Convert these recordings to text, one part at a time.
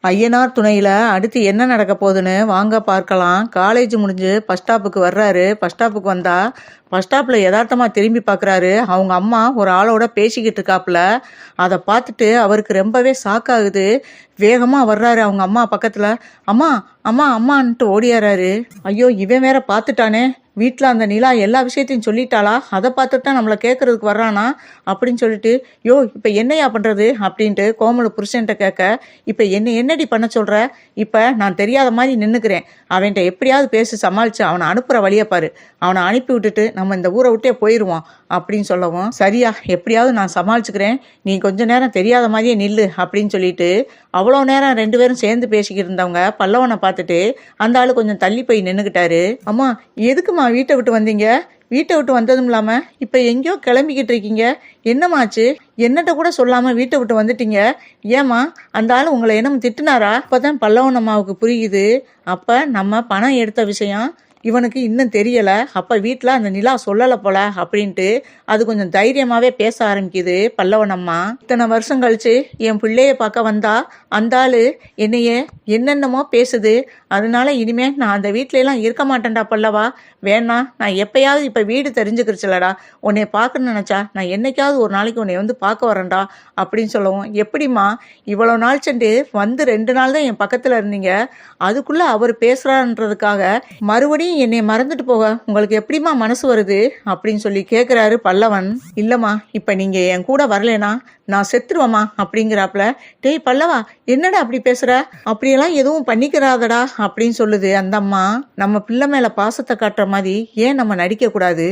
ஐயனார் துணையில அடுத்து என்ன நடக்க போகுதுன்னு வாங்க பார்க்கலாம். காலேஜ் முடிஞ்சு பஸ் ஸ்டாப்புக்கு வர்றாரு. பஸ் ஸ்டாப்புக்கு வந்தா பஸ் ஸ்டாப்ல யதார்த்தமா திரும்பி பார்க்குறாரு. அவங்க அம்மா ஒரு ஆளோட பேசிக்கிட்டு இருக்காப்புல. அதை பார்த்துட்டு அவருக்கு ரொம்பவே ஷாக் ஆகுது. வேகமா வர்றாரு அவங்க அம்மா பக்கத்துல. அம்மா அம்மா அம்மான்ட்டு ஓடியாராரு. ஐயோ, இவன் வேற பார்த்துட்டானே, வீட்டில் அந்த நிலா எல்லா விஷயத்தையும் சொல்லிட்டாளா, அதை பார்த்துட்டு தான் நம்மளை கேட்கறதுக்கு வர்றானா அப்படின்னு சொல்லிட்டு, யோ இப்போ என்னையா பண்ணுறது அப்படின்ட்டு கோமல புருஷன்ட்ட கேட்க, இப்போ என்னடி பண்ண சொல்கிற, இப்போ நான் தெரியாத மாதிரி நின்றுக்கிறேன், அவன்கிட்ட எப்படியாவது பேசி சமாளித்து அவனை அனுப்புகிற வழியை பாரு, அவனை அனுப்பி விட்டுட்டு நம்ம இந்த ஊரை விட்டே போயிடுவோம் அப்படின்னு சொல்லவும், சரியா எப்படியாவது நான் சமாளிச்சுக்கிறேன், நீ கொஞ்ச நேரம் தெரியாத மாதிரியே நில்லு அப்படின்னு சொல்லிட்டு, அவ்வளோ நேரம் ரெண்டு பேரும் சேர்ந்து பேசிக்கிட்டு இருந்தவங்க பல்லவனை பார்த்துட்டு அந்த ஆளு கொஞ்சம் தள்ளி போய் நின்றுக்கிட்டாரு. அம்மா எதுக்குமா வீட்டை விட்டு வந்தீங்க, வீட்டை விட்டு வந்ததும் இல்லாம இப்ப எங்கேயோ கிளம்பிக்கிட்டு இருக்கீங்க, என்னமாச்சு, என்னட்ட கூட சொல்லாம வீட்டை விட்டு வந்துட்டீங்க, ஏமா அந்த ஆள் உங்களை என்ன திட்டுனாரா? அப்பதான் பல்லவன் அம்மாவுக்கு புரியுது, அப்ப நம்ம பணம் எடுத்த விஷயம் இவனுக்கு இன்னும் தெரியல, அப்ப வீட்டில் அந்த நிலா சொல்லலை போல அப்படின்ட்டு அது கொஞ்சம் தைரியமாவே பேச ஆரம்பிக்குது பல்லவன் அம்மா. இத்தனை வருஷம் கழிச்சு என் பிள்ளைய பார்க்க வந்தா அந்த ஆளு என்னைய என்னென்னமோ பேசுது, அதனால இனிமே நான் அந்த வீட்ல எல்லாம் இருக்க மாட்டேன்டா பல்லவா, வேணா நான் எப்பயாவது இப்ப வீடு தெரிஞ்சுக்கிருச்சுலடா, உன்னை பார்க்கணும்னு நினைச்சா நான் என்னைக்காவது ஒரு நாளைக்கு உன்னை வந்து பார்க்க வரேன்டா அப்படின்னு சொல்லவும், எப்படிம்மா இவ்வளவு நாள் சென்று வந்து 2 நாள் தான் என் பக்கத்துல இருந்தீங்க, அதுக்குள்ள அவர் பேசுறான்றதுக்காக மறுபடியும் என்னை மறந்துட்டு போக உங்களுக்கு எப்படிமா மனசு வருது அப்படின்னு சொல்லி கேட்கிறாரு பல்லவன். இல்லம்மா இப்ப நீங்க என் கூட வரலனா நான் செத்துருவமா அப்படிங்கிறாப்ல. டேய் பல்லவா, என்னடா அப்படி பேசுற, அப்படியெல்லாம் எதுவும் பண்ணிக்கிறாதடா அப்படின்னு சொல்லுது அந்த அம்மா. நம்ம பிள்ளை மேல பாசத்தை காட்டுற மாதிரி ஏன் நம்ம நடிக்க கூடாது,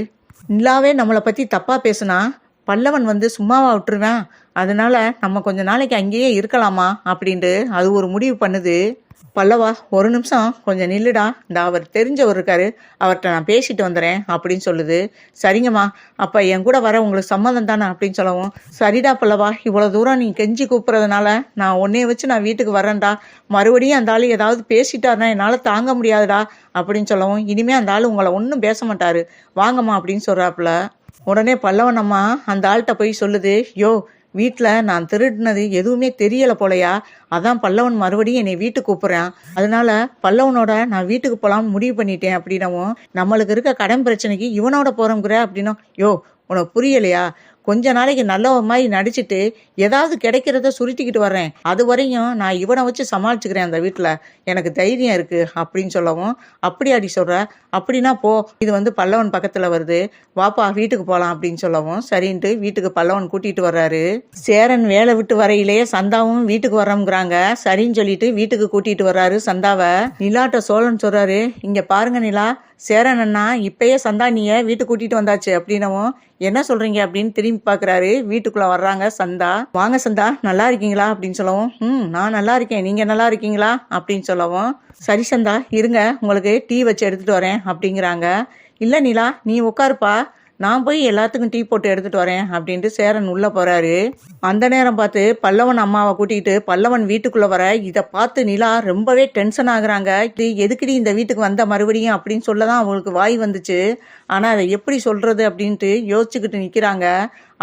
நிலாவே நம்மளை பத்தி தப்பா பேசுனா பல்லவன் வந்து சும்மாவா விட்டுருவேன், அதனால நம்ம கொஞ்ச நாளைக்கு அங்கேயே இருக்கலாமா அப்படின்ட்டு அது ஒரு முடிவு பண்ணுது. பல்லவா ஒரு நிமிஷம் கொஞ்சம் நில்லுடா, இந்த அவர் தெரிஞ்சவர் இருக்காரு, அவர்கிட்ட நான் பேசிட்டு வந்துடுறேன் அப்படின்னு சொல்லுது. சரிங்கம்மா, அப்ப என் கூட வர உங்களுக்கு சம்மதம் தானே அப்படின்னு சொல்லவும், சரிடா பல்லவா, இவ்வளவு தூரம் நீ கெஞ்சி கூப்பிட்றதுனால நான் உன்னைய வச்சு நான் வீட்டுக்கு வரேன்டா, மறுபடியும் அந்த ஆள் ஏதாவது பேசிட்டாருன்னா என்னால் தாங்க முடியாதுடா அப்படின்னு சொல்லவும், இனிமே அந்த ஆள் உங்களை ஒன்றும் பேச மாட்டாரு, வாங்கம்மா அப்படின்னு சொல்றாப்புல. உடனே பல்லவன் அம்மா அந்த ஆள்கிட்ட போய் சொல்லுது, யோ வீட்டில் நான் திருடினது எதுவுமே தெரியலை போலையா, அதான் பல்லவன் மறுபடியும் என்னை வீட்டுக்கு கூப்பிட்றேன், அதனால பல்லவனோட நான் வீட்டுக்கு போகலாம் முடிவு பண்ணிட்டேன் அப்படின்னவும், நம்மளுக்கு இருக்க கடன் பிரச்சனைக்கு இவனோட போகிறோங்கிற அப்படின்னும், யோ உனக்கு புரியலையா, கொஞ்ச நாளைக்கு நல்லவ மாதிரி நடிச்சுட்டு ஏதாவது கிடைக்கிறத சுருட்டிக்கிட்டு வர்றேன், அது வரையும் நான் இவனை வச்சு சமாளிச்சுக்கிறேன் அந்த வீட்டில், எனக்கு தைரியம் இருக்கு அப்படின்னு சொல்லவும், அப்படி அடி சொல்ற, அப்படின்னா போ, இது வந்து பல்லவன் பக்கத்தில் வருது, வாப்பா வீட்டுக்கு போகலாம் அப்படின்னு சொல்லவும், சரின்ட்டு வீட்டுக்கு பல்லவன் கூட்டிட்டு வர்றாரு. சேரன் வேலை விட்டு வரையிலேயே சந்தாவும் வீட்டுக்கு வர்றோங்கிறாங்க, சரின்னு சொல்லிட்டு வீட்டுக்கு கூட்டிட்டு வர்றாரு சந்தாவை. நிலாட்ட சோழன் சொல்றாரு, இங்க பாருங்க நிலா, சேரன் அண்ணா இப்பயே சந்தானிய வீட்டுக்கு கூட்டிட்டு வந்தாச்சு அப்படின்னவும், என்ன சொல்றீங்க அப்படின்னு திரும்பி பாக்குறாரு. வீட்டுக்குள்ள வர்றாங்க சந்தா. வாங்க சந்தா, நல்லா இருக்கீங்களா அப்படின்னு சொல்லவும், நான் நல்லா இருக்கேன், நீங்க நல்லா இருக்கீங்களா அப்படின்னு சொல்லவும், சரி சந்தா இருங்க உங்களுக்கு டீ வச்சு எடுத்துட்டு வரேன் அப்படிங்கிறாங்க. இல்ல நிலா நீ உட்காருப்பா, நான் போய் எல்லாத்துக்கும் டீ போட்டு எடுத்துட்டு வரேன் அப்படின்ட்டு சேரன் உள்ள போறாரு. அந்த நேரம் பார்த்து பல்லவன் அம்மாவை கூட்டிகிட்டு பல்லவன் வீட்டுக்குள்ள வர, இதை பார்த்து நிலா ரொம்பவே டென்ஷன் ஆகுறாங்க. இது எதுக்குடி இந்த வீட்டுக்கு வந்த மறுபடியும் அப்படின்னு சொல்லதான் அவங்களுக்கு வாய் வந்துச்சு, ஆனா அதை எப்படி சொல்றது அப்படின்ட்டு யோசிச்சுக்கிட்டு நிக்கிறாங்க.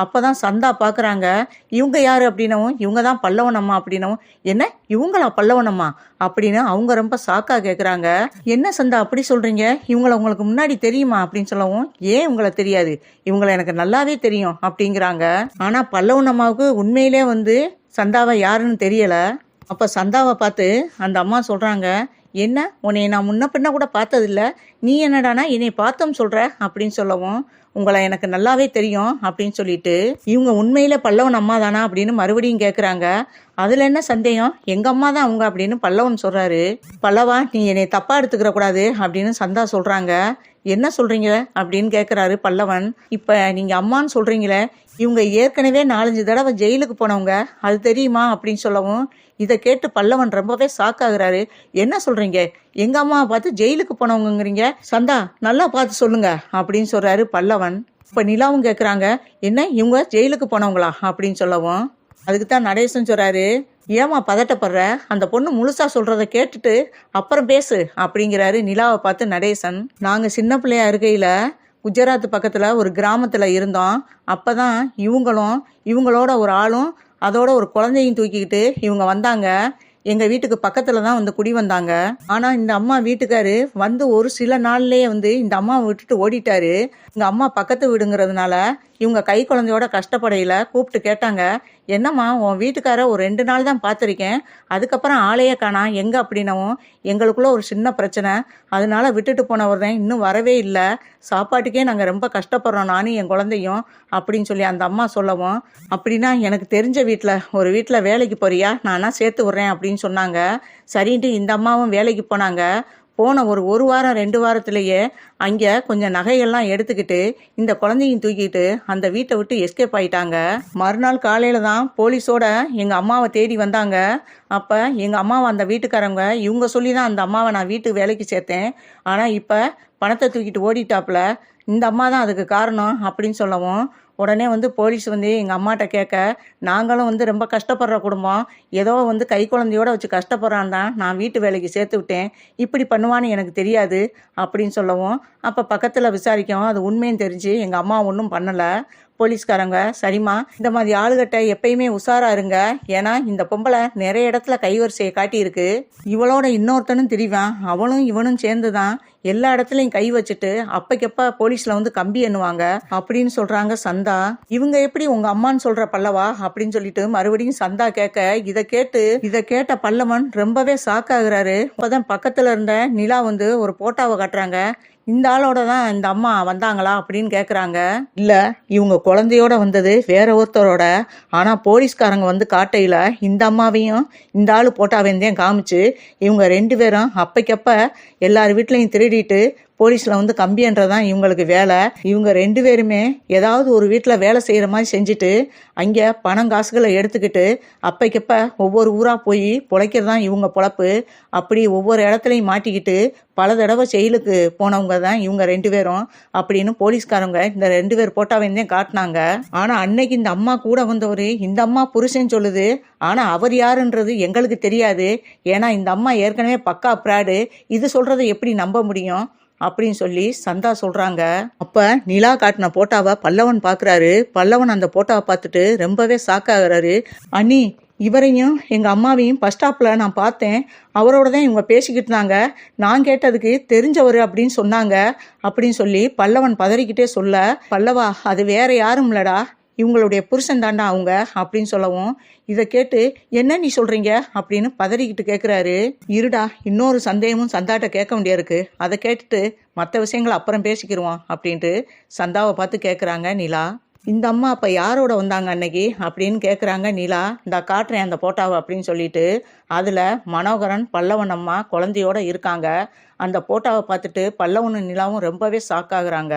அப்பதான் சந்தா பாக்குறாங்க, இவங்க யாரு அப்படின்னவும், இவங்க தான் பல்லவன் அம்மா அப்படின்னவும், என்ன இவங்களா பல்லவன் அம்மா அப்படின்னு அவங்க ரொம்ப சாக்கா கேக்குறாங்க. என்ன சந்தா அப்படி சொல்றீங்க, இவங்களை உங்களுக்கு முன்னாடி தெரியுமா அப்படின்னு சொல்லவும், ஏன் உங்களை தெரியாது, இவங்களை எனக்கு நல்லாவே தெரியும் அப்படிங்கிறாங்க. ஆனா பல்லவன் அம்மாவுக்கு உண்மையிலே வந்து சந்தாவை யாருன்னு தெரியல. அப்ப சந்தாவை பார்த்து அந்த அம்மா சொல்றாங்க, என்ன உன்னை நான் முன்ன பின்ன கூட பார்த்ததில்ல, நீ என்னடானா என்னை பார்த்தோம் சொல்ற அப்படின்னு சொல்லவும், உங்களை எனக்கு நல்லாவே தெரியும் அப்படின்னு சொல்லிட்டு, இவங்க உண்மையில பல்லவன் அம்மா தானா அப்படின்னு மறுபடியும் கேட்குறாங்க. அதுல என்ன சந்தேகம், எங்க அம்மா தான் அவங்க அப்படின்னு பல்லவன் சொல்றாரு. பல்லவா நீ என்னை தப்பா எடுத்துக்கிற கூடாது அப்படின்னு சந்தா சொல்றாங்க. என்ன சொல்றீங்க அப்படின்னு கேட்குறாரு பல்லவன். இப்ப நீங்க அம்மான்னு சொல்றீங்களே, இவங்க ஏற்கனவே 4-5 தடவை ஜெயிலுக்கு போனவங்க, அது தெரியுமா அப்படின்னு சொல்லவும், இதை கேட்டு பல்லவன் ரொம்பவே ஷாக்காகிறாரு. என்ன சொல்றீங்க, எங்க அம்மாவை பார்த்து ஜெயிலுக்கு போனவங்கிறீங்க, சந்தா நல்லா பார்த்து சொல்லுங்க அப்படின்னு சொல்றாரு பல்லவன். இப்ப நிலாவும் கேட்குறாங்க, என்ன இவங்க ஜெயிலுக்கு போனவங்களா அப்படின்னு சொல்லவும், அதுக்கு தான் நடேசன் சொல்றாரு, ஏமா பதட்டப்படுற, அந்த பொண்ணு முழுசா சொல்றத கேட்டுட்டு அப்புறம் பேசு அப்படிங்கிறாரு நிலாவை பார்த்து நடேசன். நாங்க சின்ன பிள்ளையா இருக்கையில குஜராத் பக்கத்துல ஒரு கிராமத்துல இருந்தோம், அப்பதான் இவங்களோட ஒரு ஆளும் அதோட ஒரு குழந்தையும் தூக்கிக்கிட்டு இவங்க வந்தாங்க, எங்கள் வீட்டுக்கு பக்கத்தில் தான் வந்து குடி வந்தாங்க. ஆனால் இந்த அம்மா வீட்டுக்காரு வந்து ஒரு சில நாள்லேயே வந்து இந்த அம்மாவை விட்டுட்டு ஓடிட்டாரு. எங்கள் அம்மா பக்கத்து வீடுங்கிறதுனால இவங்க கை குழந்தையோட கஷ்டப்படையில கூப்பிட்டு கேட்டாங்க, என்னம்மா உன் வீட்டுக்கார ஒரு 2 நாள் தான் பார்த்துருக்கேன், அதுக்கப்புறம் ஆளையே காணா எங்கே அப்படின்னவும், எங்களுக்குள்ள ஒரு சின்ன பிரச்சனை, அதனால விட்டுட்டு போனவர் தான் இன்னும் வரவே இல்லை, சாப்பாட்டுக்கே நாங்கள் ரொம்ப கஷ்டப்படுறோம் நானும் என் குழந்தையும் அப்படின்னு சொல்லி அந்த அம்மா சொல்லவும், அப்படின்னா எனக்கு தெரிஞ்ச ஒரு வீட்டில் வேலைக்கு போறியா, நானா சேர்த்து விட்றேன் அப்படின்னு சொன்னாங்க. சரின்ட்டு இந்த அம்மாவும் வேலைக்கு போனாங்க. போன ஒரு வாரம் 2 வாரத்திலேயே அங்கே கொஞ்சம் நகையெல்லாம் எடுத்துக்கிட்டு இந்த குழந்தையும் தூக்கிட்டு அந்த வீட்டை விட்டு எஸ்கேப் ஆயிட்டாங்க. மறுநாள் காலையில் தான் போலீஸோட எங்கள் அம்மாவை தேடி வந்தாங்க. அப்போ எங்கள் அம்மாவை அந்த வீட்டுக்காரங்க இவங்க சொல்லி தான் அந்த அம்மாவை நான் வீட்டுக்கு வேலைக்கு சேர்த்தேன், ஆனால் இப்போ பணத்தை தூக்கிட்டு ஓடிட்டாப்புல, இந்த அம்மா தான் அதுக்கு காரணம் அப்படின்னு சொல்லவும், உடனே வந்து போலீஸ் வந்து எங்கள் அம்மாட்ட கேட்க, நாங்களும் வந்து ரொம்ப கஷ்டப்படுற குடும்பம், ஏதோ வந்து கை குழந்தையோட வச்சு கஷ்டப்படுறான் தான் நான் வீட்டு வேலைக்கு சேர்த்து விட்டேன், இப்படி பண்ணுவான்னு எனக்கு தெரியாது அப்படின்னு சொல்லவும், அப்போ பக்கத்தில் விசாரிக்கவும் அது உண்மைன்னு தெரிஞ்சு எங்கள் அம்மா ஒன்றும் பண்ணலை. போலீஸ்காரங்க, சரிம்மா இந்த மாதிரி ஆளுகிட்ட எப்பயுமே உஷாரா இருங்க, ஏன்னா இந்த பொம்பளை நிறைய இடத்துல கைவரிசையை காட்டியிருக்கு, இவளோட இன்னொருத்தனும் திரிவான், அவளும் இவனும் சேர்ந்து தான் எல்லா இடத்துலையும் கை வச்சுட்டு அப்பக்கப்ப போலீஸ்ல வந்து கம்பி எண்ணுவாங்க அப்படின்னு சொல்றாங்க சந்தா. இவங்க எப்படி உங்க அம்மான்னு சொல்ற பல்லவா அப்படின்னு சொல்லிட்டு மறுபடியும் சந்தா கேட்க, இதை கேட்ட பல்லவன் ரொம்பவே ஷாக்காகிறாரு. அப்பதான் பக்கத்துல இருந்த நிலா வந்து ஒரு போட்டோவை காட்டுறாங்க. இந்த ஆளோட தான் இந்த அம்மா வந்தாங்களா அப்படின்னு கேட்குறாங்க. இல்லை, இவங்க குழந்தையோட வந்தது வேற ஒருத்தரோட, ஆனால் போலீஸ்காரங்க வந்து காட்டையில் இந்த அம்மாவையும் இந்த ஆள் போட்டாவேந்தேன் காமிச்சு, இவங்க 2 பேரும் அப்பைக்கப்ப எல்லார் வீட்லையும் திருடிட்டு போலீஸில் வந்து கம்பின்றதான் இவங்களுக்கு வேலை. இவங்க 2 பேருமே ஏதாவது ஒரு வீட்டில் வேலை செய்கிற மாதிரி செஞ்சுட்டு அங்கே பணம் காசுகளை எடுத்துக்கிட்டு அப்பைக்கப்ப ஒவ்வொரு ஊராக போய் பொழைக்கிறதான் இவங்க பொழப்பு. அப்படி ஒவ்வொரு இடத்துலையும் மாட்டிக்கிட்டு பல தடவை ஜெயிலுக்கு போனவங்க தான் இவங்க 2 பேரும் அப்படின்னு போலீஸ்காரங்க இந்த 2 பேர் போட்டாவையும் காட்டினாங்க. ஆனால் அன்னைக்கு இந்த அம்மா கூட வந்தவர் இந்த அம்மா புருஷன் சொல்லுது, ஆனால் அவர் யாருன்றது எங்களுக்கு தெரியாது, ஏன்னா இந்த அம்மா ஏற்கனவே பக்கா பிராடு, இது சொல்கிறத எப்படி நம்ப முடியும் அப்படின்னு சொல்லி சந்தா சொல்றாங்க. அப்ப நிலா காட்டின போட்டாவை பல்லவன் பாக்குறாரு. பல்லவன் அந்த போட்டாவை பார்த்துட்டு ரொம்பவே ஷாக்காகிறாரு. அண்ணி, இவரையும் எங்கள் அம்மாவையும் பஸ் ஸ்டாப்பில் நான் பார்த்தேன், அவரோட தான் இவங்க பேசிக்கிட்டு இருந்தாங்க, நான் கேட்டதுக்கு தெரிஞ்சவர் அப்படின்னு சொன்னாங்க அப்படின்னு சொல்லி பல்லவன் பதறிக்கிட்டே சொல்ல, பல்லவா அது வேற யாரும் இல்லடா, இவங்களுடைய புருஷன் தாண்டா அவங்க அப்படின்னு சொல்லவும், இதை கேட்டு என்ன நீ சொல்றீங்க அப்படின்னு பதறிக்கிட்டு கேட்குறாரு. இருடா, இன்னொரு சந்தேகமும் சந்தாட்ட கேட்க வேண்டியிருக்கு, அதை கேட்டுட்டு மற்ற விஷயங்களை அப்புறம் பேசிக்கிடுவோம் அப்படின்ட்டு சந்தாவை பார்த்து கேட்குறாங்க நிலா. இந்த அம்மா அப்போ யாரோட வந்தாங்க அன்னைக்கு அப்படின்னு கேட்குறாங்க நிலா. இந்த காட்டுறேன் அந்த போட்டாவை அப்படின்னு சொல்லிட்டு அதில் மனோகரன் பல்லவன் அம்மா குழந்தையோட இருக்காங்க. அந்த போட்டாவை பார்த்துட்டு பல்லவனும் நிலாவும் ரொம்பவே ஷாக் ஆகுறாங்க.